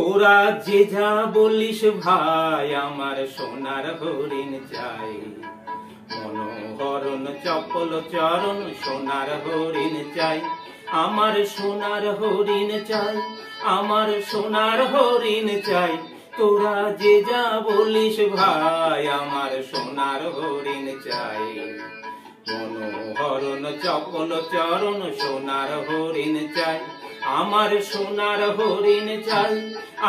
তোরা যে যা বলিস ভাই, আমার সোনার হরিণ চাই। মনোহরণ চপল চরণ সোনার হরিণ চাই, আমার সোনার হরিণ চাই, আমার সোনার হরিণ চাই। তোরা যে যা বলিস ভাই, আমার সোনার হরিণ চাই। মনোহরণ চপল চরণ সোনার হরিণ চাই, আমার সোনার হরিণ চাই,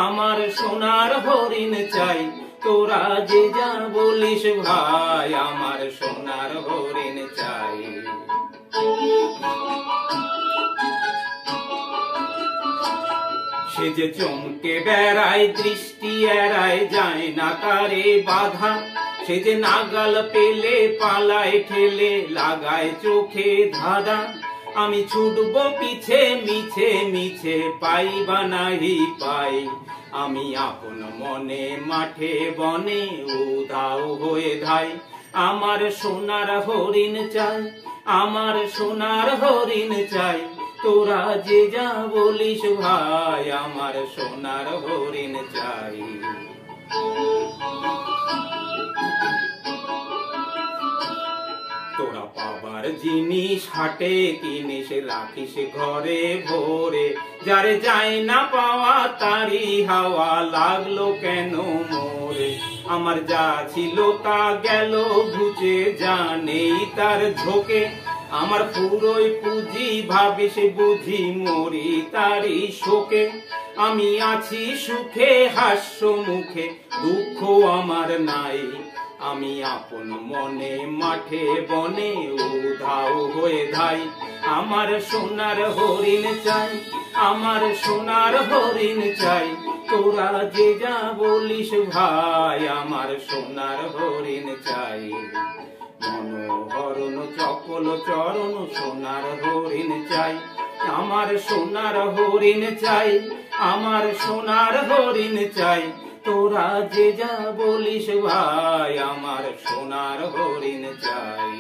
আমার সোনার হরিণ চাই। তোরা যে যা বলিস ভাই, আমার সোনার হরিণ চাই। সে যে চমকে বেড়ায়, দৃষ্টি এড়ায়, যায় না তারে বাধা। সে যে নাগাল পেলে পালায় ঠেলে, লাগায় চোখে ধাঁধা। আমি ছুটবো পিছে মিছে মিছে, পাই বা নাহি পাই। আমি আপন মনে মাঠে বনে উধাও হয়ে ধাই। আমার সোনার হরিণ চাই, আমার সোনার হরিণ চাই। তোরা যে যা বলিস ভাই, আমার সোনার হরিণ চাই। তোরা পাবার জিনিস হাটে কিনিস, রাখিস ঘরে ভরে। যারে যায় না পাওয়া তারি হাওয়া, লাগলো কেন মোরে। আমার যা ছিল তা গেল ঘুচে, জানেই তার ঝোঁকে। আমার পুরোই পুঁজি ভাবিস বুঝি, মরি তারি শোকে। আমি আছি সুখে হাস্য মুখে, দুঃখ আমার নাই। আমি আপন মনে মাঠে বনে উধাও হয়ে ধাই। আমার সোনার হরিণ চাই, আমার সোনার হরিণ চাই। তোরা যে যা বলিস ভাই, আমার সোনার হরিণ চাই। মনোহরণ চপল চরণ সোনার হরিণ চাই, আমার সোনার হরিণ চাই, আমার সোনার হরিণ চাই। তোরা যে যা বলিস ভাই, আমার সোনার হরিণ চাই।